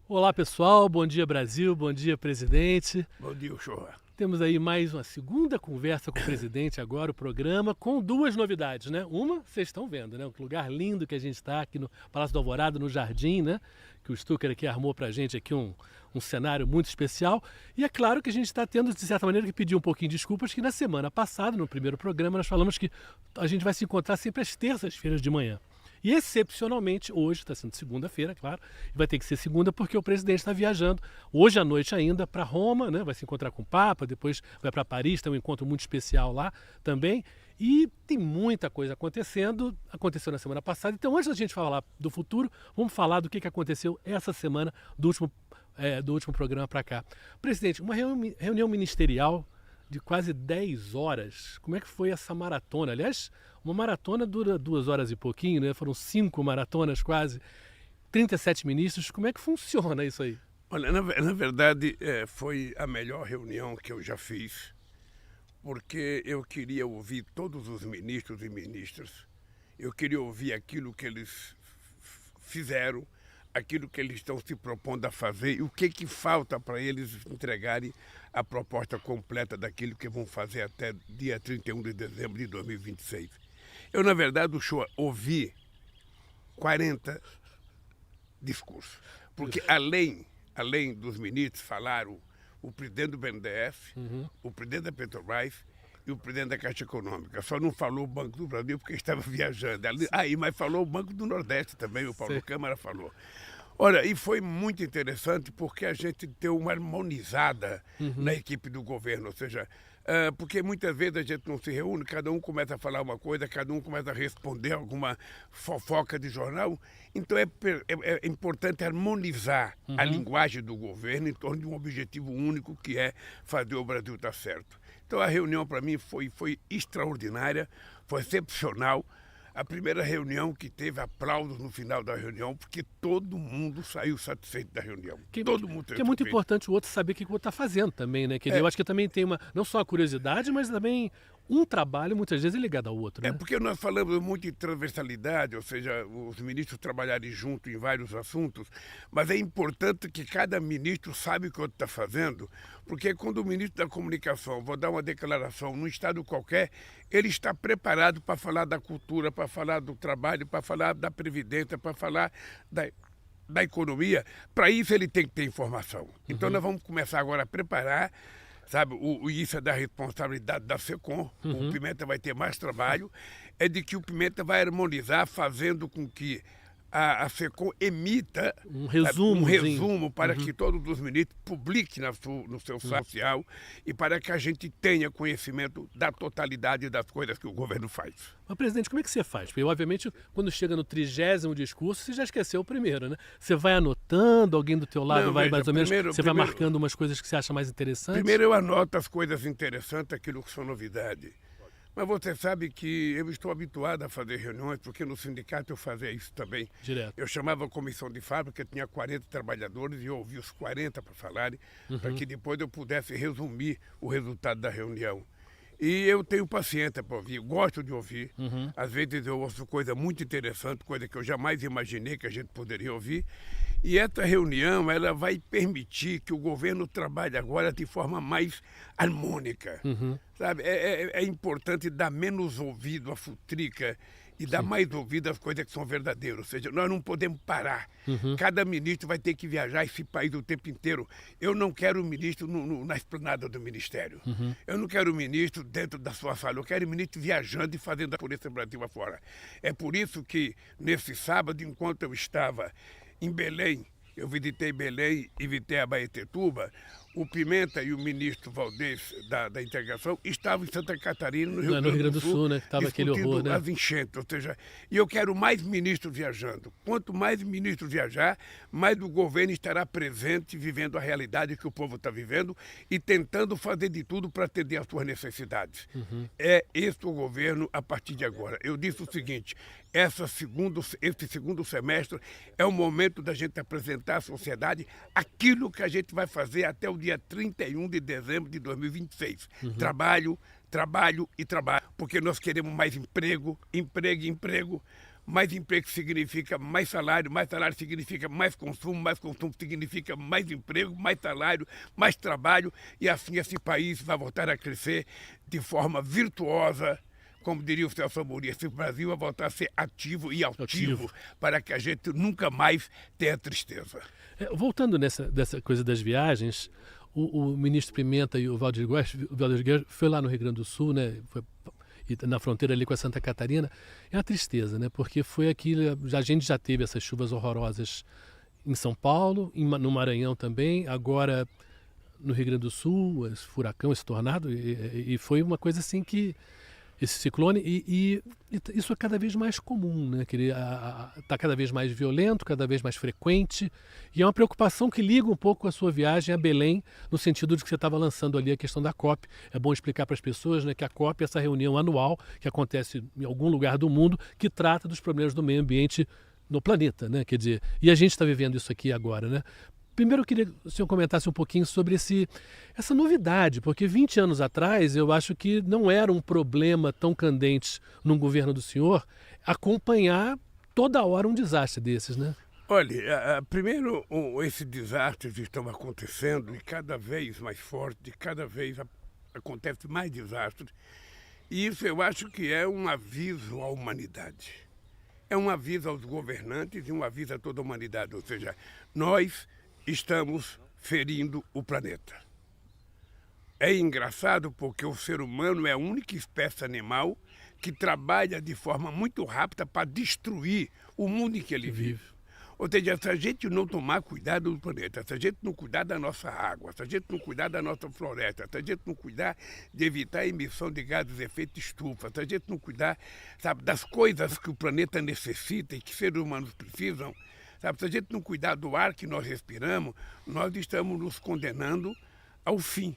Olá pessoal, bom dia Brasil, bom dia presidente. Bom dia, Uchoa. Temos aí mais uma segunda conversa com o presidente agora, o programa, com duas novidades, né? Uma, vocês estão vendo, né? Um lugar lindo que a gente está aqui no Palácio do Alvorada, no Jardim, né? Que o Stucker aqui armou pra gente aqui um cenário muito especial. E é claro que a gente está tendo, de certa maneira, que pedir um pouquinho de desculpas, que na semana passada, no primeiro programa, nós falamos que a gente vai se encontrar sempre às terças-feiras de manhã. E excepcionalmente hoje, está sendo segunda-feira, claro, e vai ter que ser segunda porque o presidente está viajando hoje à noite ainda para Roma, né? Vai se encontrar com o Papa, depois vai para Paris, tem um encontro muito especial lá também. E tem muita coisa acontecendo, aconteceu na semana passada. Então, antes da gente falar do futuro, vamos falar do que aconteceu essa semana do último programa para cá. Presidente, uma reunião ministerial de quase 10 horas. Como é que foi essa maratona? Aliás, uma maratona dura 2 horas e pouquinho, né? Foram 5 maratonas quase, 37 ministros. Como é que funciona isso aí? Olha, na verdade, foi a melhor reunião que eu já fiz, porque eu queria ouvir todos os ministros e ministras. Eu queria ouvir aquilo que eles fizeram, aquilo que eles estão se propondo a fazer e o que falta para eles entregarem a proposta completa daquilo que vão fazer até dia 31 de dezembro de 2026. Eu, na verdade, ouvi 40 discursos, porque além dos ministros falaram o presidente do BNDES, o presidente da Petrobras e o presidente da Caixa Econômica. Só não falou o Banco do Brasil porque estava viajando. Mas falou o Banco do Nordeste também, o Paulo Câmara falou. Olha, e foi muito interessante porque a gente deu uma harmonizada na equipe do governo, ou seja, porque muitas vezes a gente não se reúne, cada um começa a falar uma coisa, cada um começa a responder alguma fofoca de jornal. Então é importante harmonizar a linguagem do governo em torno de um objetivo único, que é fazer o Brasil estar certo. Então a reunião para mim foi extraordinária, foi excepcional. A primeira reunião que teve aplausos no final da reunião, porque todo mundo saiu satisfeito da reunião. Todo mundo que é muito importante o outro saber o que o outro está fazendo também, né? Quer dizer, eu acho que também tem não só a curiosidade, mas também um trabalho muitas vezes é ligado ao outro, né? Porque nós falamos muito em transversalidade, ou seja, os ministros trabalharem junto em vários assuntos, mas é importante que cada ministro saiba o que o outro está fazendo, porque quando o ministro da Comunicação vai dar uma declaração num estado qualquer, ele está preparado para falar da cultura, para falar do trabalho, para falar da previdência, para falar da economia. Para isso ele tem que ter informação. Então nós vamos começar agora a preparar, sabe, isso é da responsabilidade da SECOM. O Pimenta vai ter mais trabalho, é de que o Pimenta vai harmonizar, fazendo com que a SECOM emita um resumo para que todos os ministros publiquem no seu site social e para que a gente tenha conhecimento da totalidade das coisas que o governo faz. Mas, presidente, como é que você faz? Porque, obviamente, quando chega no 30º discurso, você já esqueceu o primeiro, né? Você vai anotando, alguém do teu lado vai mais ou menos, você vai marcando umas coisas que você acha mais interessantes? Primeiro eu anoto as coisas interessantes, aquilo que são novidade. Mas você sabe que eu estou habituado a fazer reuniões, porque no sindicato eu fazia isso também. Direto. Eu chamava a comissão de fábrica, tinha 40 trabalhadores e eu ouvia os 40 para falarem, para que depois eu pudesse resumir o resultado da reunião. E eu tenho paciência para ouvir, gosto de ouvir. Às vezes eu ouço coisa muito interessante, coisa que eu jamais imaginei que a gente poderia ouvir. E essa reunião ela vai permitir que o governo trabalhe agora de forma mais harmônica. Sabe? É importante dar menos ouvido à futrica e dar mais ouvido às coisas que são verdadeiras. Ou seja, nós não podemos parar. Cada ministro vai ter que viajar esse país o tempo inteiro. Eu não quero o ministro na esplanada do ministério. Eu não quero o ministro dentro da sua sala. Eu quero o ministro viajando e fazendo a polícia Brasil afora. É por isso que, nesse sábado, enquanto eu estava em Belém, eu visitei Belém e visitei Abaetetuba, o Pimenta e o ministro Valdez da Integração estavam em Santa Catarina, no Rio Grande do Sul, né? Que estava aquele horror, né? As enchentes, ou seja, e eu quero mais ministros viajando. Quanto mais ministros viajar, mais o governo estará presente, vivendo a realidade que o povo está vivendo e tentando fazer de tudo para atender às suas necessidades. É esse o governo a partir de agora. Eu disse o seguinte: esse segundo semestre é o momento da gente apresentar à sociedade aquilo que a gente vai fazer até o dia 31 de dezembro de 2026. Trabalho, trabalho e trabalho. Porque nós queremos mais emprego, emprego e emprego. Mais emprego significa mais salário significa mais consumo significa mais emprego, mais salário, mais trabalho. E assim esse país vai voltar a crescer de forma virtuosa. Como diria o Celso Amorim, esse Brasil vai voltar a ser ativo e altivo para que a gente nunca mais tenha tristeza. Voltando dessa coisa das viagens, o ministro Pimenta e o Valdez Guedes foi lá no Rio Grande do Sul, né? Foi na fronteira ali com a Santa Catarina. É uma tristeza, né? Porque foi aquilo, a gente já teve essas chuvas horrorosas em São Paulo, no Maranhão também, agora no Rio Grande do Sul, esse furacão, esse tornado, e foi uma coisa assim que esse ciclone, e isso é cada vez mais comum, né? Que ele está cada vez mais violento, cada vez mais frequente, e é uma preocupação que liga um pouco a sua viagem a Belém, no sentido de que você estava lançando ali a questão da COP. É bom explicar para as pessoas, né, que a COP é essa reunião anual que acontece em algum lugar do mundo, que trata dos problemas do meio ambiente no planeta, né? Quer dizer, e a gente está vivendo isso aqui agora, né? Primeiro eu queria que o senhor comentasse um pouquinho sobre essa novidade, porque 20 anos atrás eu acho que não era um problema tão candente no governo do senhor acompanhar toda hora um desastre desses, né? Olha, primeiro esses desastres estão acontecendo e cada vez mais forte, cada vez acontece mais desastres. E isso eu acho que é um aviso à humanidade. É um aviso aos governantes e um aviso a toda a humanidade, ou seja, nós estamos ferindo o planeta. É engraçado porque o ser humano é a única espécie animal que trabalha de forma muito rápida para destruir o mundo em que ele vive. Ou seja, se a gente não tomar cuidado do planeta, se a gente não cuidar da nossa água, se a gente não cuidar da nossa floresta, se a gente não cuidar de evitar a emissão de gases de efeito estufa, se a gente não cuidar, sabe, das coisas que o planeta necessita e que seres humanos precisam, sabe, se a gente não cuidar do ar que nós respiramos, nós estamos nos condenando ao fim.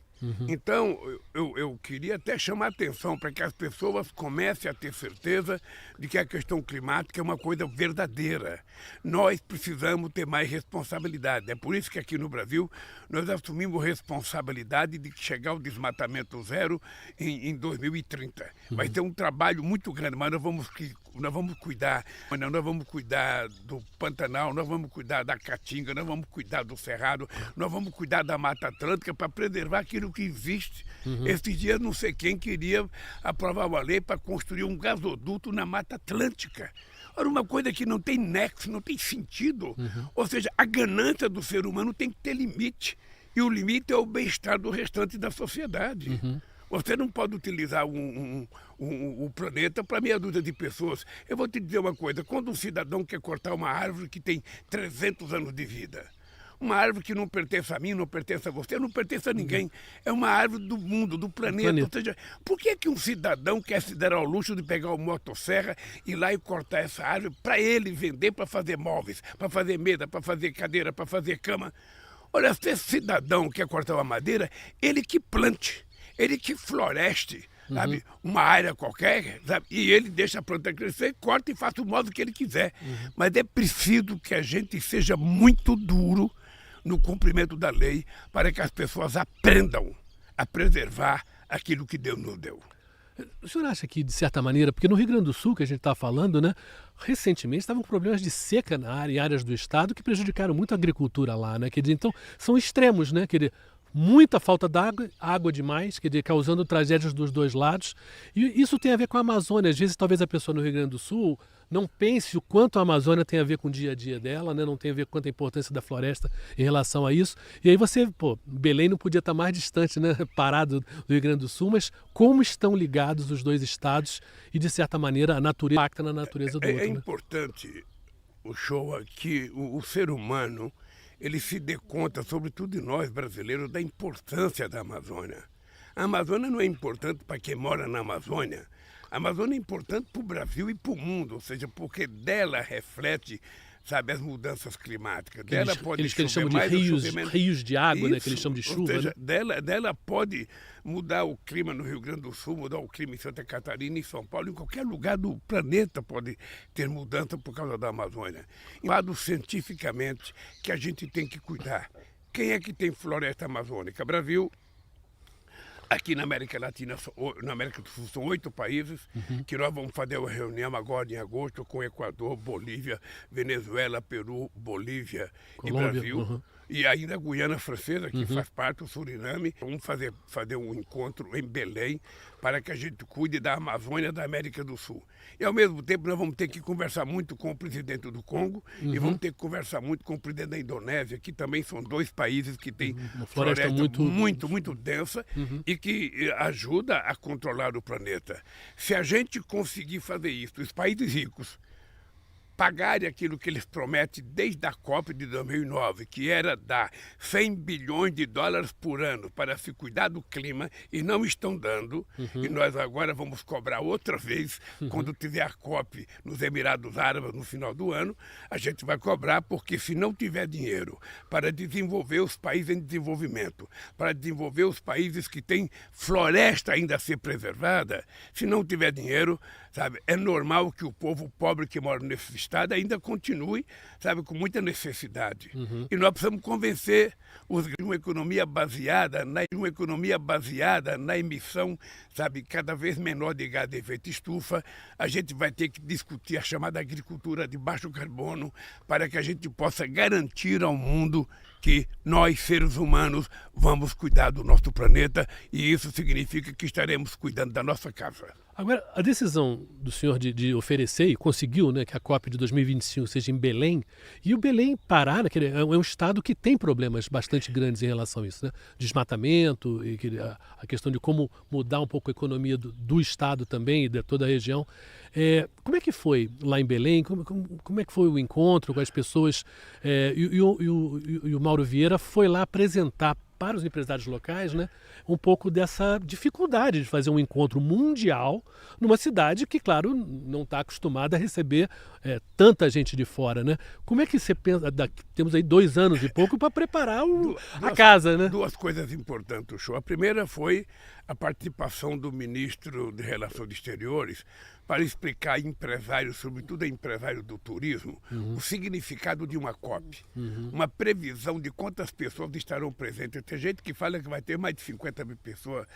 Então, eu queria até chamar a atenção para que as pessoas comecem a ter certeza de que a questão climática é uma coisa verdadeira. Nós precisamos ter mais responsabilidade. É por isso que aqui no Brasil nós assumimos responsabilidade de chegar ao desmatamento zero em 2030. Vai ter um trabalho muito grande, mas nós vamos cuidar do Pantanal, nós vamos cuidar da Caatinga, nós vamos cuidar do Cerrado, nós vamos cuidar da Mata Atlântica para preservar aquilo que existe. Esses dias não sei quem queria aprovar uma lei para construir um gasoduto na Mata Atlântica. Ora, uma coisa que não tem nexo, não tem sentido. Ou seja, a ganância do ser humano tem que ter limite. E o limite é o bem-estar do restante da sociedade. Você não pode utilizar o planeta para meia dúzia de pessoas. Eu vou te dizer uma coisa, quando um cidadão quer cortar uma árvore que tem 300 anos de vida, uma árvore que não pertence a mim, não pertence a você, não pertence a ninguém. É uma árvore do mundo, do planeta. Ou seja, por que um cidadão quer se dar ao luxo de pegar uma motosserra, ir lá e cortar essa árvore para ele vender, para fazer móveis, para fazer mesa, para fazer cadeira, para fazer cama? Olha, se esse cidadão quer cortar uma madeira, ele que plante, ele que floreste, sabe, uma área qualquer, sabe, e ele deixa a planta crescer, corta e faça o modo que ele quiser. Mas é preciso que a gente seja muito duro no cumprimento da lei para que as pessoas aprendam a preservar aquilo que Deus nos deu. O senhor acha que, de certa maneira, porque no Rio Grande do Sul, que a gente está falando, né, recentemente estavam com problemas de seca em áreas do estado que prejudicaram muito a agricultura lá, né? Quer dizer, então, são extremos, né? Quer dizer, muita falta d'água, água demais, quer dizer, causando tragédias dos dois lados. E isso tem a ver com a Amazônia. Às vezes, talvez a pessoa no Rio Grande do Sul não pense o quanto a Amazônia tem a ver com o dia a dia dela, né? Não tem a ver com quanta importância da floresta em relação a isso. E aí Belém não podia estar mais distante, né? Parado do Rio Grande do Sul, mas como estão ligados os dois estados e, de certa maneira, a natureza impacta na natureza do outro. É importante, o show aqui, o ser humano, ele se dê conta, sobretudo de nós brasileiros, da importância da Amazônia. A Amazônia não é importante para quem mora na Amazônia. A Amazônia é importante para o Brasil e para o mundo, ou seja, porque dela reflete, sabe, as mudanças climáticas. Dela pode eles chamam de rios de água, né, que eles chamam de chuva. Ou seja, né? dela pode mudar o clima no Rio Grande do Sul, mudar o clima em Santa Catarina, em São Paulo, em qualquer lugar do planeta pode ter mudança por causa da Amazônia. Lado cientificamente que a gente tem que cuidar. Quem é que tem floresta amazônica? Brasil. Aqui na América Latina, na América do Sul, são 8 países que nós vamos fazer uma reunião agora em agosto com Equador, Bolívia, Venezuela, Peru, Bolívia Colômbia, e Brasil. E ainda a Guiana Francesa, que faz parte, o Suriname. Vamos fazer um encontro em Belém para que a gente cuide da Amazônia da América do Sul. E, ao mesmo tempo, nós vamos ter que conversar muito com o presidente do Congo e vamos ter que conversar muito com o presidente da Indonésia, que também são 2 países que têm uma floresta muito densa e que ajuda a controlar o planeta. Se a gente conseguir fazer isso, os países ricos pagarem aquilo que eles prometem desde a COP de 2009, que era dar 100 bilhões de dólares por ano para se cuidar do clima, e não estão dando, e nós agora vamos cobrar outra vez, quando tiver a COP nos Emirados Árabes no final do ano, a gente vai cobrar, porque se não tiver dinheiro para desenvolver os países em desenvolvimento, para desenvolver os países que têm floresta ainda a ser preservada, se não tiver dinheiro, sabe, é normal que o povo pobre que mora nesse estado ainda continue, sabe, com muita necessidade. E nós precisamos convencer de uma economia baseada na emissão, sabe, cada vez menor de gás de efeito estufa. A gente vai ter que discutir a chamada agricultura de baixo carbono para que a gente possa garantir ao mundo que nós, seres humanos, vamos cuidar do nosso planeta, e isso significa que estaremos cuidando da nossa casa. Agora, a decisão do senhor de oferecer, e conseguiu, né, que a COP de 2025 seja em Belém, e o Belém, Pará, é um estado que tem problemas bastante grandes em relação a isso, né? Desmatamento, e a questão de como mudar um pouco a economia do estado também e de toda a região. Como é que foi lá em Belém? Como é que foi o encontro com as pessoas? E o Mauro Vieira foi lá apresentar para os empresários locais, né, um pouco dessa dificuldade de fazer um encontro mundial numa cidade que, claro, não está acostumada a receber tanta gente de fora, né? Como é que você pensa? Temos aí 2 anos e pouco para preparar a casa, né? 2 coisas importantes, show. A primeira foi a participação do ministro de Relações Exteriores para explicar a empresários, sobretudo a empresários do turismo, o significado de uma COP. Uma previsão de quantas pessoas estarão presentes. Tem gente que fala que vai ter mais de 50 mil pessoas,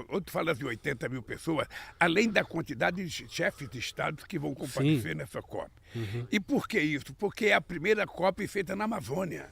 outro fala de 80 mil pessoas, além da quantidade de chefes de estados que vão comparecer nessa COP. E por que isso? Porque é a primeira COP feita na Amazônia.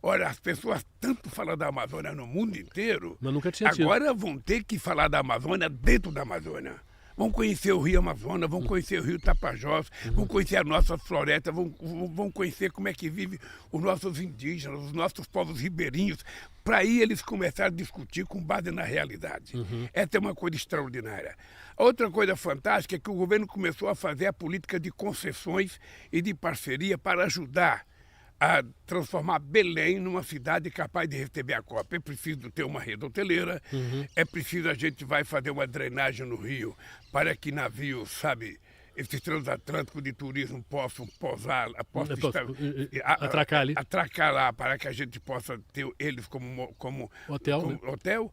Olha, as pessoas tanto falam da Amazônia no mundo inteiro, mas nunca tinha agora vão ter que falar da Amazônia dentro da Amazônia. Vão conhecer o Rio Amazonas, vão conhecer o Rio Tapajós, vão conhecer a nossa floresta, vão conhecer como é que vive os nossos indígenas, os nossos povos ribeirinhos, para aí eles começarem a discutir com base na realidade. Essa é uma coisa extraordinária. Outra coisa fantástica é que o governo começou a fazer a política de concessões e de parceria para ajudar a transformar Belém numa cidade capaz de receber a COP. É preciso ter uma rede hoteleira, é preciso, a gente vai fazer uma drenagem no rio para que navios, sabe, esses transatlânticos de turismo possam pousar, atracar ali. Atracar lá, para que a gente possa ter eles como hotel.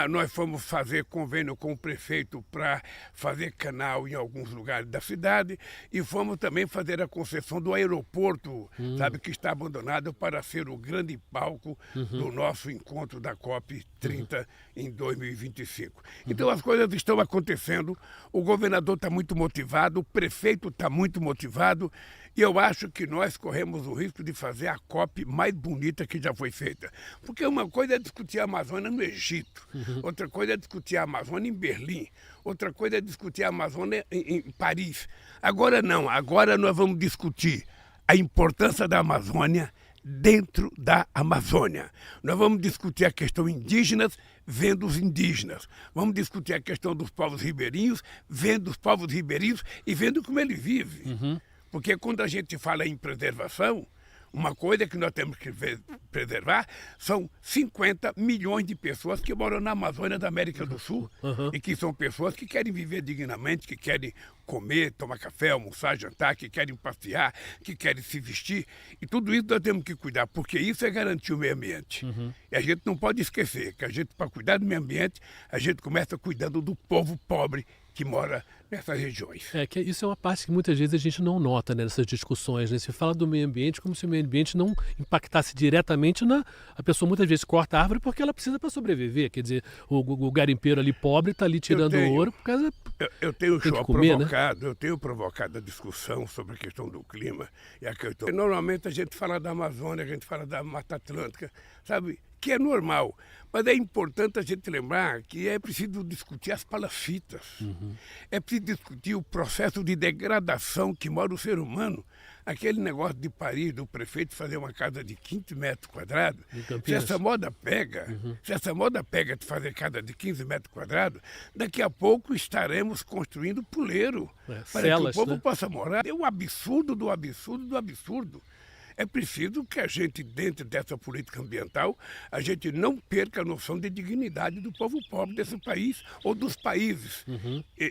Nós fomos fazer convênio com o prefeito para fazer canal em alguns lugares da cidade, e fomos também fazer a concessão do aeroporto, sabe, que está abandonado, para ser o grande palco do nosso encontro da COP 30 em 2025. Então as coisas estão acontecendo, o governador está muito motivado, o prefeito está muito motivado, e eu acho que nós corremos o risco de fazer a COP mais bonita que já foi feita. Porque uma coisa é discutir a Amazônia no Egito, outra coisa é discutir a Amazônia em Berlim, outra coisa é discutir a Amazônia em Paris. Agora não, agora nós vamos discutir a importância da Amazônia dentro da Amazônia. Nós vamos discutir a questão indígenas, vendo os indígenas. Vamos discutir a questão dos povos ribeirinhos, vendo os povos ribeirinhos e vendo como eles vivem. Porque quando a gente fala em preservação, Uma coisa que nós temos que preservar são 50 milhões de pessoas que moram na Amazônia da América do Sul e que são pessoas que querem viver dignamente, que querem comer, tomar café, almoçar, jantar, que querem passear, que querem se vestir. E tudo isso nós temos que cuidar, porque isso é garantir o meio ambiente. E a gente não pode esquecer que a gente, para cuidar do meio ambiente, a gente começa cuidando do povo pobre que mora nessas regiões. Que isso é uma parte que muitas vezes a gente não nota, né, nessas discussões, né? Se fala do meio ambiente como se o meio ambiente não impactasse diretamente na... A pessoa muitas vezes corta a árvore porque ela precisa para sobreviver. Quer dizer, o garimpeiro ali pobre está ali tirando o ouro por causa... Eu tenho comer, provocado, né? Eu tenho provocado a discussão sobre a questão do clima e a questão... Normalmente a gente fala da Amazônia, a gente fala da Mata Atlântica, sabe? Que é normal. Mas é importante a gente lembrar que é preciso discutir as palafitas. É preciso discutir o processo de degradação que mora o ser humano. Aquele negócio de Paris, do prefeito fazer uma casa de 15 metros quadrados. Se essa moda pega, de fazer casa de 15 metros quadrados, daqui a pouco estaremos construindo puleiro para celas, que o povo né? possa morar. É o absurdo do absurdo do absurdo. É preciso que a gente, dentro dessa política ambiental, a gente não perca a noção de dignidade do povo pobre desse país ou dos países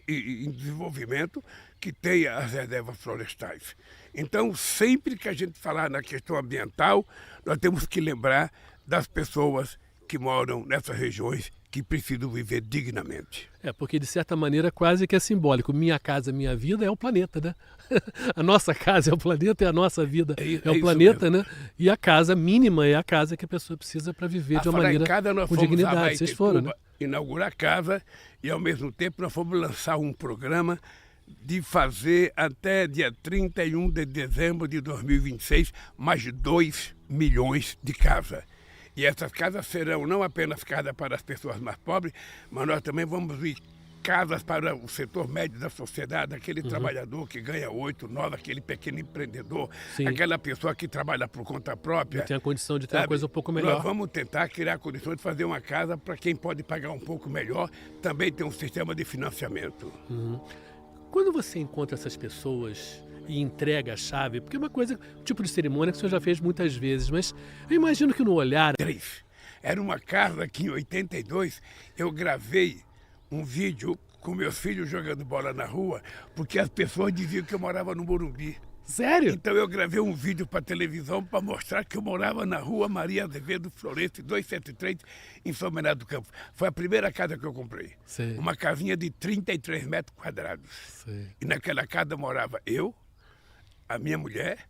em desenvolvimento que tenha as reservas florestais. Então, sempre que a gente falar na questão ambiental, nós temos que lembrar das pessoas que moram nessas regiões que precisam viver dignamente. Porque de certa maneira quase que é simbólico. Minha casa, minha vida é o planeta, né? A nossa casa é o planeta e a nossa vida é o planeta, né? E a casa mínima é a casa que a pessoa precisa para viver de uma maneira com dignidade. Vocês foram, né? Inaugurar a casa e, ao mesmo tempo, nós fomos lançar um programa de fazer até dia 31 de dezembro de 2026 mais 2 milhões de casas. E essas casas serão não apenas casas para as pessoas mais pobres, mas nós também vamos ir casas para o setor médio da sociedade, aquele trabalhador que ganha 8, 9, aquele pequeno empreendedor, aquela pessoa que trabalha por conta própria. Tem a condição de ter uma coisa um pouco melhor. Nós vamos tentar criar condições de fazer uma casa para quem pode pagar um pouco melhor, também tem um sistema de financiamento. Quando você encontra essas pessoas e entrega a chave, porque é uma coisa, um tipo de cerimônia que o senhor já fez muitas vezes, mas eu imagino que no olhar... Era uma casa que em 82 eu gravei um vídeo com meus filhos jogando bola na rua, porque as pessoas diziam que eu morava no Morumbi. Sério? Então eu gravei um vídeo para televisão para mostrar que eu morava na rua Maria Azevedo Florencio 273, em São Bernardo do Campo. Foi a primeira casa que eu comprei. Sei. Uma casinha de 33 metros quadrados. Sei. E naquela casa morava eu, a minha mulher,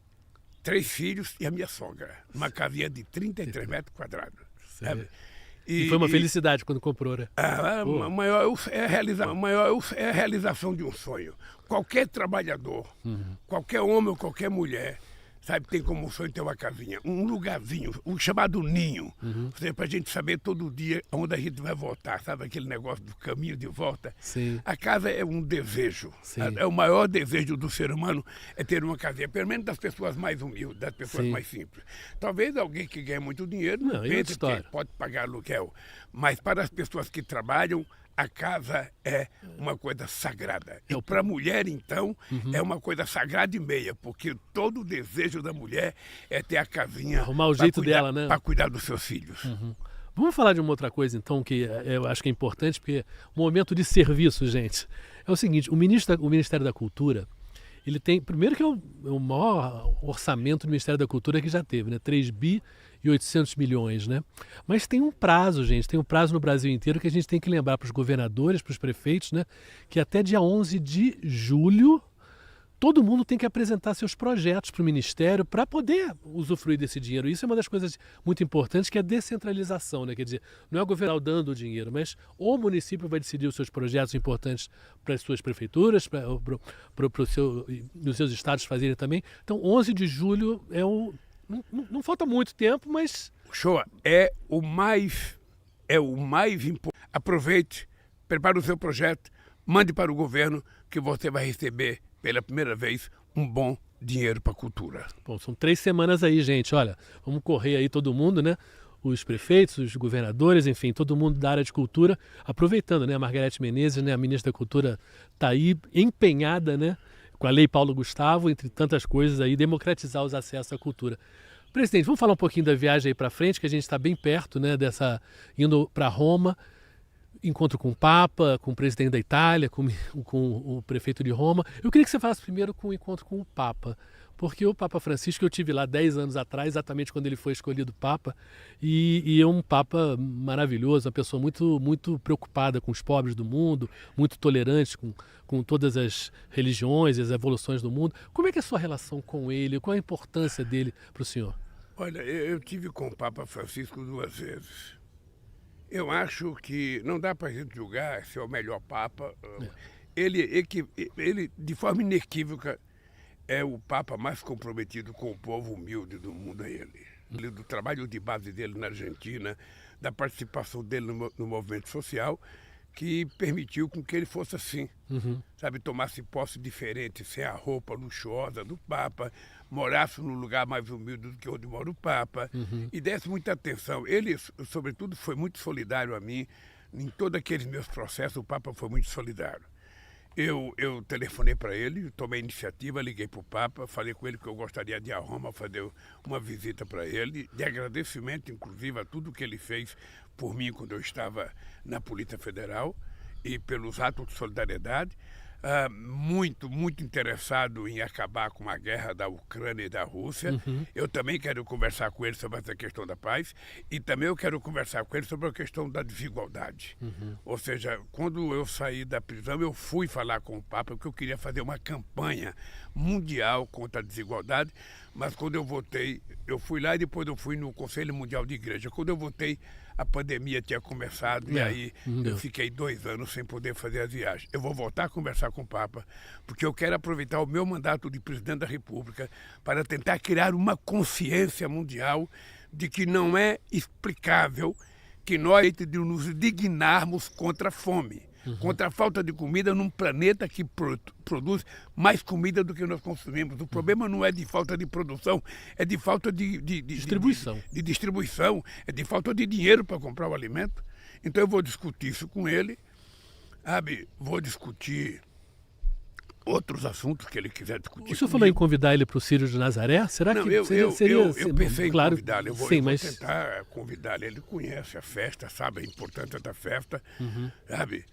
3 filhos e a minha sogra. Uma casinha de 33 metros quadrados. Sabe? E foi uma felicidade quando comprou, né? A maior é a realização de um sonho. Qualquer trabalhador, qualquer homem ou qualquer mulher, sabe, tem como sonho ter uma casinha, um lugarzinho, o chamado ninho, para a gente saber todo dia onde a gente vai voltar, sabe, aquele negócio do caminho de volta. Sim. A casa é um desejo, Sim. É o maior desejo do ser humano é ter uma casinha, pelo menos das pessoas mais humildes, das pessoas Sim. mais simples. Talvez alguém que ganha muito dinheiro Não, pense que pode pagar aluguel, mas para as pessoas que trabalham, a casa é uma coisa sagrada. E para a mulher, então, é uma coisa sagrada e meia, porque todo o desejo da mulher é ter a casinha... Arrumar o jeito dela, né? Para cuidar dos seus filhos. Vamos falar de uma outra coisa, então, que eu acho que é importante, porque o momento de serviço, gente, é o seguinte, o Ministério da Cultura, ele tem, primeiro que é o maior orçamento do Ministério da Cultura que já teve, né? 3 bi e 800 milhões, né? Mas tem um prazo, gente, tem um prazo no Brasil inteiro que a gente tem que lembrar para os governadores, para os prefeitos, né? Que até dia 11 de julho, todo mundo tem que apresentar seus projetos para o Ministério para poder usufruir desse dinheiro. Isso é uma das coisas muito importantes, que é a descentralização, né? Quer dizer, não é o governo dando o dinheiro, mas o município vai decidir os seus projetos importantes para as suas prefeituras, para os seus estados fazerem também. Então, 11 de julho é o... Não falta muito tempo, mas... Shoa, é o mais importante. Aproveite, prepare o seu projeto, mande para o governo que você vai receber pela primeira vez um bom dinheiro para a cultura. Bom, são 3 semanas aí, gente. Olha, vamos correr aí todo mundo, né? Os prefeitos, os governadores, enfim, todo mundo da área de cultura, aproveitando, né? A Margarete Menezes, né? A ministra da Cultura, está aí empenhada, né? Com a Lei Paulo Gustavo, entre tantas coisas aí, democratizar os acessos à cultura. Presidente, vamos falar um pouquinho da viagem aí para frente, que a gente está bem perto, né, indo para Roma, encontro com o Papa, com o presidente da Itália, com o prefeito de Roma. Eu queria que você falasse primeiro com o encontro com o Papa, porque o Papa Francisco eu tive lá 10 anos atrás, exatamente quando ele foi escolhido Papa, e é um Papa maravilhoso, uma pessoa muito, muito preocupada com os pobres do mundo, muito tolerante com todas as religiões e as evoluções do mundo. Como é que é a sua relação com ele? Qual a importância dele para o senhor? Olha, eu tive com o Papa Francisco 2 vezes. Eu acho que não dá para a gente julgar se é o melhor Papa. Ele, de forma inequívoca, é o Papa mais comprometido com o povo humilde do mundo, é ele. Do trabalho de base dele na Argentina, da participação dele no movimento social, que permitiu com que ele fosse assim, sabe, tomasse posse diferente, sem a roupa luxuosa do Papa, morasse num lugar mais humilde do que onde mora o Papa, e desse muita atenção. Ele, sobretudo, foi muito solidário a mim. Em todos aqueles meus processos, o Papa foi muito solidário. Eu telefonei para ele, tomei iniciativa, liguei para o Papa, falei com ele que eu gostaria de ir a Roma fazer uma visita para ele, de agradecimento, inclusive, a tudo que ele fez por mim quando eu estava na Polícia Federal e pelos atos de solidariedade. Muito, muito interessado em acabar com a guerra da Ucrânia e da Rússia. Eu também quero conversar com ele sobre essa questão da paz e também eu quero conversar com ele sobre a questão da desigualdade. Ou seja, quando eu saí da prisão, eu fui falar com o Papa porque eu queria fazer uma campanha mundial contra a desigualdade, mas quando eu voltei, eu fui lá e depois eu fui no Conselho Mundial de Igreja. Quando eu voltei, a pandemia tinha começado e aí eu fiquei 2 anos sem poder fazer as viagens. Eu vou voltar a conversar com o Papa, porque eu quero aproveitar o meu mandato de presidente da República para tentar criar uma consciência mundial de que não é explicável que nós nos dignarmos contra a fome, contra a falta de comida num planeta que produz mais comida do que nós consumimos. O problema não é de falta de produção, é de falta de distribuição. De distribuição, é de falta de dinheiro para comprar o alimento. Então eu vou discutir isso com ele, sabe? Vou discutir outros assuntos que ele quiser discutir. O senhor falou em convidar ele para o Círio de Nazaré? Será não, que seria... Eu pensei claro, em convidá-lo. Eu vou tentar convidá-lo. Ele conhece a festa, sabe a importância da festa, sabe?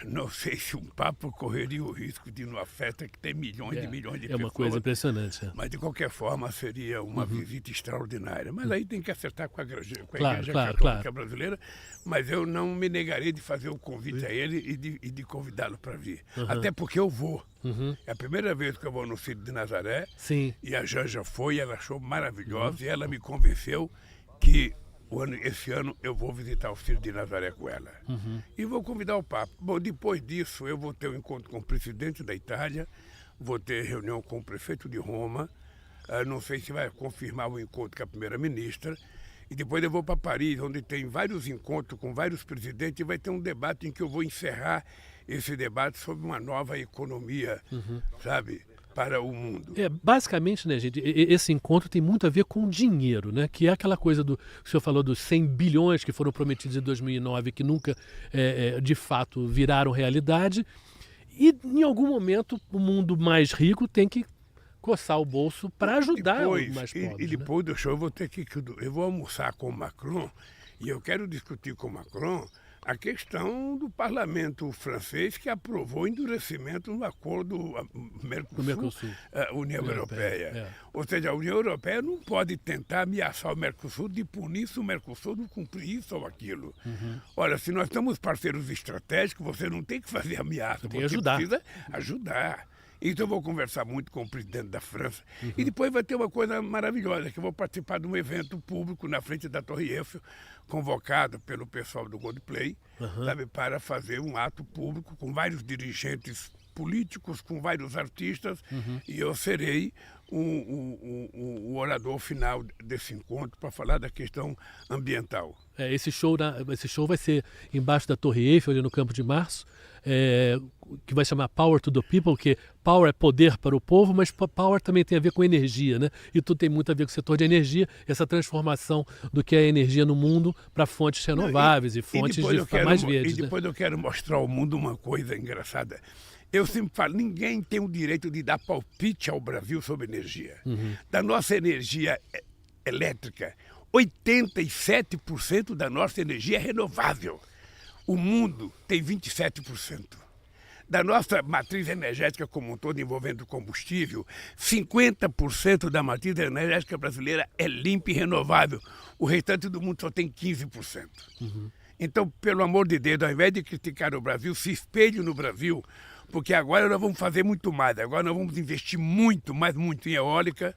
Não sei se um Papa correria o risco de ir numa festa que tem milhões de milhões de pessoas. É uma coisa impressionante. Mas, de qualquer forma, seria uma visita extraordinária. Mas aí tem que acertar com a Igreja Claro. Católica Brasileira. Mas eu não me negarei de fazer o convite a ele e de convidá-lo para vir. Até porque eu vou. É a primeira vez que eu vou no Círio de Nazaré. Sim. E a Janja foi, ela achou maravilhosa e ela me convenceu que esse ano eu vou visitar o Círio de Nazaré com ela. E vou convidar o Papa. Bom, depois disso eu vou ter um encontro com o presidente da Itália, vou ter reunião com o prefeito de Roma, não sei se vai confirmar o encontro com a primeira-ministra, e depois eu vou para Paris, onde tem vários encontros com vários presidentes, e vai ter um debate em que eu vou encerrar esse debate sobre uma nova economia, sabe? Para o mundo. Basicamente, né, gente, esse encontro tem muito a ver com dinheiro, né? Que é aquela coisa o senhor falou dos 100 bilhões que foram prometidos em 2009 que nunca, de fato, viraram realidade. E, em algum momento, o mundo mais rico tem que coçar o bolso para ajudar os mais pobres. E depois do show eu vou almoçar com o Macron e eu quero discutir com o Macron a questão do parlamento francês que aprovou o endurecimento no acordo Mercosul-União Europeia. Ou seja, a União Europeia não pode tentar ameaçar o Mercosul de punir se o Mercosul não cumprir isso ou aquilo. Olha, se nós estamos parceiros estratégicos, você não tem que fazer ameaça, você precisa ajudar. Então eu vou conversar muito com o presidente da França. E depois vai ter uma coisa maravilhosa, que eu vou participar de um evento público na frente da Torre Eiffel, convocado pelo pessoal do Coldplay, sabe, para fazer um ato público com vários dirigentes políticos, com vários artistas, e eu serei o orador final desse encontro para falar da questão ambiental. Esse show vai ser embaixo da Torre Eiffel, ali no Campo de Março, que vai chamar Power to the People, que power é poder para o povo, mas power também tem a ver com energia, né? E tudo tem muito a ver com o setor de energia, essa transformação do que é a energia no mundo para fontes renováveis e fontes mais verdes. E depois eu quero mostrar ao mundo uma coisa engraçada. Eu sempre falo, ninguém tem o direito de dar palpite ao Brasil sobre energia. Da nossa energia elétrica, 87% da nossa energia é renovável. O mundo tem 27%. Da nossa matriz energética como um todo, envolvendo combustível, 50% da matriz energética brasileira é limpa e renovável. O restante do mundo só tem 15%. Então, pelo amor de Deus, ao invés de criticar o Brasil, se espelhe no Brasil, porque agora nós vamos fazer muito mais. Agora nós vamos investir muito, mas muito em eólica,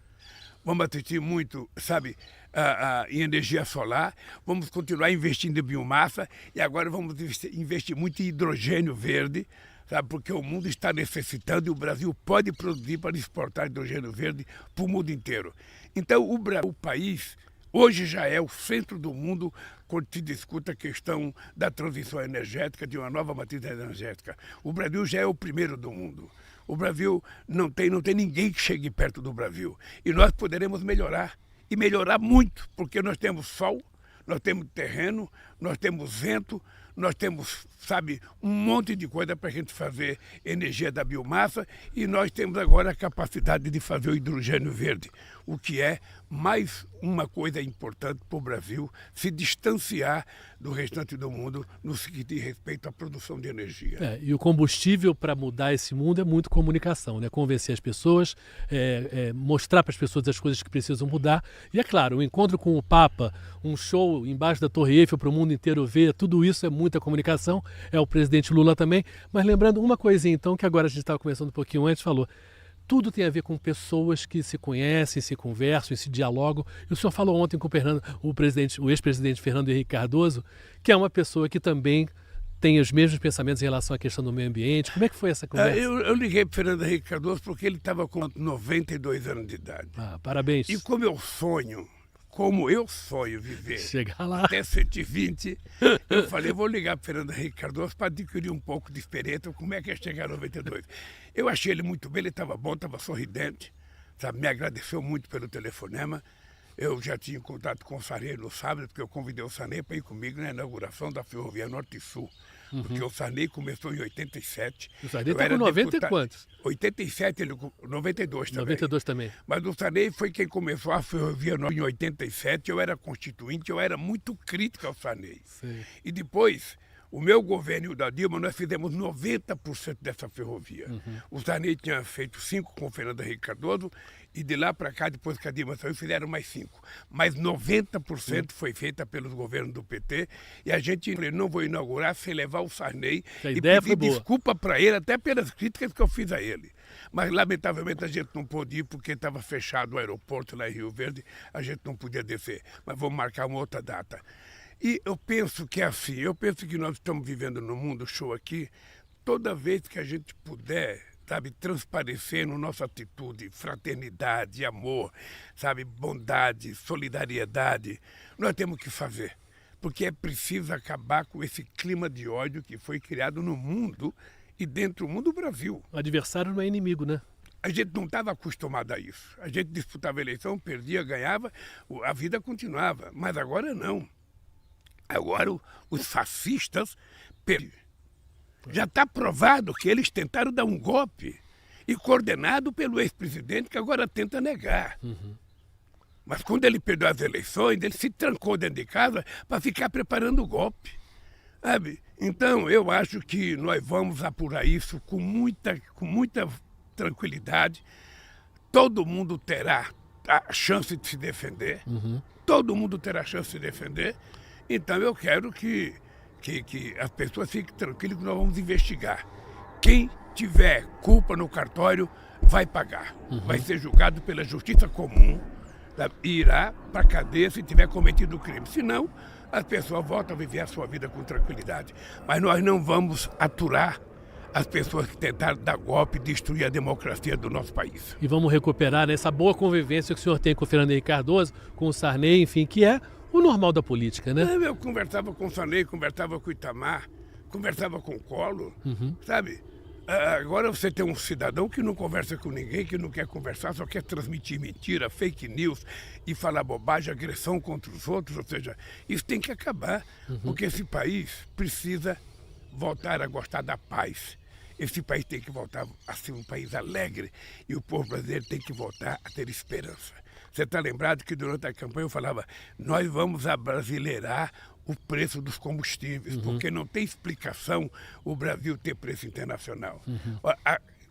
vamos investir muito, sabe, em energia solar, vamos continuar investindo em biomassa e agora vamos investir muito em hidrogênio verde, sabe, porque o mundo está necessitando e o Brasil pode produzir para exportar hidrogênio verde para o mundo inteiro. Então, o país hoje já é o centro do mundo quando se discute a questão da transição energética, de uma nova matriz energética. O Brasil já é o primeiro do mundo. O Brasil não tem ninguém que chegue perto do Brasil. E nós poderemos melhorar, e melhorar muito, porque nós temos sol, nós temos terreno, nós temos vento, nós temos, sabe, um monte de coisa para a gente fazer energia da biomassa e nós temos agora a capacidade de fazer o hidrogênio verde, o que é mais uma coisa importante para o Brasil se distanciar do restante do mundo no que diz respeito à produção de energia. E o combustível para mudar esse mundo é muito comunicação, né? Convencer as pessoas, mostrar para as pessoas as coisas que precisam mudar. E é claro, o encontro com o Papa, um show embaixo da Torre Eiffel para o mundo inteiro ver, tudo isso é muita comunicação, é o presidente Lula também. Mas lembrando uma coisinha então, que agora a gente estava conversando um pouquinho antes, falou, tudo tem a ver com pessoas que se conhecem, se conversam, se dialogam. E o senhor falou ontem com o ex-presidente Fernando Henrique Cardoso, que é uma pessoa que também tem os mesmos pensamentos em relação à questão do meio ambiente. Como é que foi essa conversa? Eu liguei para o Fernando Henrique Cardoso porque ele estava com 92 anos de idade. Parabéns. E como eu sonho viver chegar lá até 120, eu falei, vou ligar para o Fernando Henrique Cardoso para adquirir um pouco de experiência, como é que é chegar a 92. Eu achei ele muito bem, ele estava bom, estava sorridente, sabe? Me agradeceu muito pelo telefonema. Eu já tinha contato com o Sarney no sábado, porque eu convidei o Sarney para ir comigo na inauguração da Ferrovia Norte e Sul. Porque o Sarney começou em 87. O Sarney está com 90 e quantos? 87, ele 92 também. 92 também. Mas o Sarney foi quem começou a Ferrovia Norte em 87. Eu era constituinte, eu era muito crítico ao Sarney. Sim. E depois, o meu governo e o da Dilma, nós fizemos 90% dessa ferrovia. O Sarney tinha feito 5 com o Fernando Henrique Cardoso e de lá para cá, depois que a Dilma saiu, fizeram mais 5. Mas 90% foi feita pelos governos do PT e a gente não vou inaugurar sem levar o Sarney e pedir desculpa para ele, até pelas críticas que eu fiz a ele. Mas, lamentavelmente, a gente não pôde ir porque estava fechado o aeroporto lá em Rio Verde, a gente não podia descer. Mas vamos marcar uma outra data. E eu penso que é assim, eu penso que nós estamos vivendo num mundo show aqui, toda vez que a gente puder, sabe, transparecer na nossa atitude, fraternidade, amor, sabe, bondade, solidariedade, nós temos que fazer. Porque é preciso acabar com esse clima de ódio que foi criado no mundo e dentro do mundo do Brasil. O adversário não é inimigo, né? A gente não estava acostumado a isso. A gente disputava a eleição, perdia, ganhava, a vida continuava. Mas agora não. Agora os fascistas perderam. Já está provado que eles tentaram dar um golpe e coordenado pelo ex-presidente que agora tenta negar. Mas quando ele perdeu as eleições, ele se trancou dentro de casa para ficar preparando o golpe. Sabe? Então eu acho que nós vamos apurar isso com muita tranquilidade. Todo mundo terá a chance de se defender. Todo mundo terá a chance de se defender. Então eu quero que as pessoas fiquem tranquilas que nós vamos investigar. Quem tiver culpa no cartório vai pagar. Vai ser julgado pela justiça comum, sabe? E irá para a cadeia se tiver cometido o crime. Senão, as pessoas voltam a viver a sua vida com tranquilidade. Mas nós não vamos aturar as pessoas que tentaram dar golpe e destruir a democracia do nosso país. E vamos recuperar essa boa convivência que o senhor tem com o Fernando Henrique Cardoso, com o Sarney, enfim, que é o normal da política, né? Eu conversava com o Sarney, conversava com o Itamar, conversava com o Collor, sabe? Agora você tem um cidadão que não conversa com ninguém, que não quer conversar, só quer transmitir mentira, fake news e falar bobagem, agressão contra os outros, ou seja, isso tem que acabar, porque esse país precisa voltar a gostar da paz. Esse país tem que voltar a ser um país alegre e o povo brasileiro tem que voltar a ter esperança. Você está lembrado que durante a campanha eu falava, nós vamos abrasileirar o preço dos combustíveis, porque não tem explicação o Brasil ter preço internacional.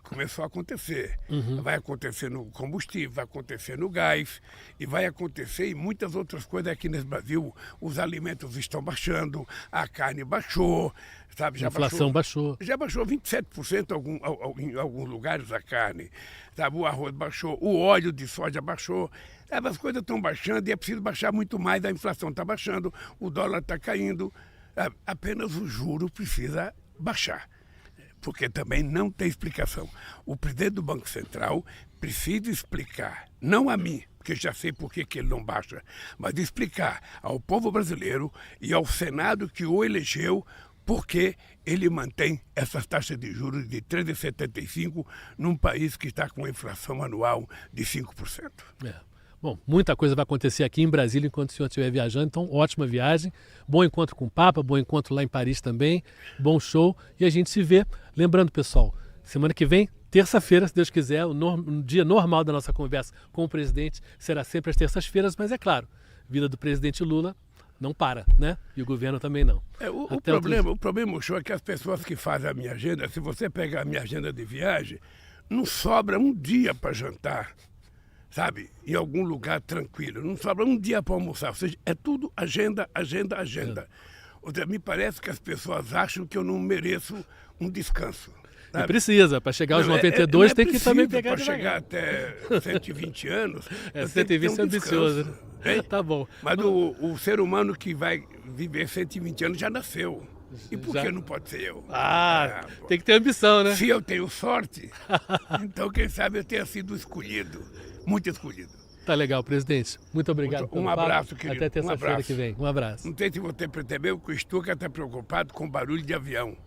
Começou a acontecer. Vai acontecer no combustível, vai acontecer no gás e vai acontecer em muitas outras coisas aqui nesse Brasil. Os alimentos estão baixando, a carne baixou, sabe? A inflação baixou. Já baixou 27% em alguns lugares a carne, sabe? O arroz baixou, o óleo de soja baixou. Sabe? As coisas estão baixando e é preciso baixar muito mais. A inflação está baixando, o dólar está caindo. Sabe? Apenas o juro precisa baixar. Porque também não tem explicação. O presidente do Banco Central precisa explicar, não a mim, porque já sei por que ele não baixa, mas explicar ao povo brasileiro e ao Senado que o elegeu por que ele mantém essas taxas de juros de 3,75 num país que está com uma inflação anual de 5%. Bom, muita coisa vai acontecer aqui em Brasília enquanto o senhor estiver viajando, então ótima viagem, bom encontro com o Papa, bom encontro lá em Paris também, bom show e a gente se vê. Lembrando, pessoal, semana que vem, terça-feira, se Deus quiser, o dia normal da nossa conversa com o presidente será sempre às terças-feiras, mas é claro, a vida do presidente Lula não para, né? E o governo também não. O problema, show, é que as pessoas que fazem a minha agenda, se você pegar a minha agenda de viagem, não sobra um dia para jantar. Sabe, em algum lugar tranquilo, não sobra um dia para almoçar, ou seja, é tudo agenda. Ou seja, me parece que as pessoas acham que eu não mereço um descanso. Sabe? E precisa, para chegar aos 92 tem que também pegar para chegar até 120 anos. 120 é ambicioso, né? Tá bom. Mas o ser humano que vai viver 120 anos já nasceu. E por que não pode ser eu? Tem que ter ambição, né? Se eu tenho sorte, então quem sabe eu tenha sido escolhido. Muito escolhido. Tá legal, presidente. Muito obrigado. Um abraço, querido. Até terça-feira que vem. Um abraço. Não sei se você percebeu que o Stuka está preocupado com barulho de avião.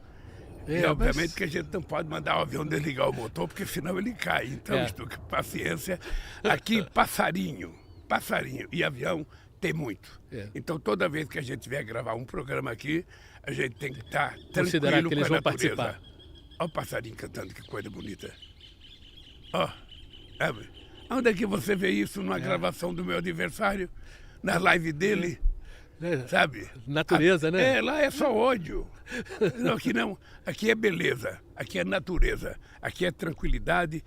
E obviamente que a gente não pode mandar o avião desligar o motor, porque senão ele cai. Então, Stuka, paciência. Aqui, passarinho e avião tem muito. Então, toda vez que a gente vier gravar um programa aqui, a gente tem que estar tranquilo que eles com a vão natureza. participar. Olha o passarinho cantando, que coisa bonita. Onde é que você vê isso numa gravação do meu aniversário? Na live dele? Sabe? Natureza, né? Lá é só ódio. Não, aqui não. Aqui é beleza. Aqui é natureza. Aqui é tranquilidade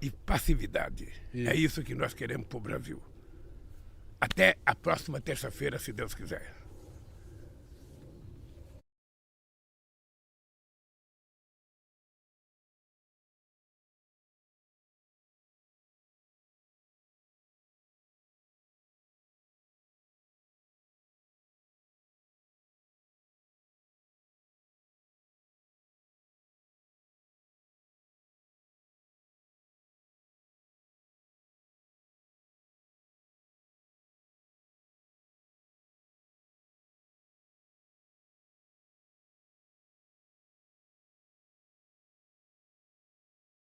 e passividade. É isso que nós queremos para o Brasil. Até a próxima terça-feira, se Deus quiser.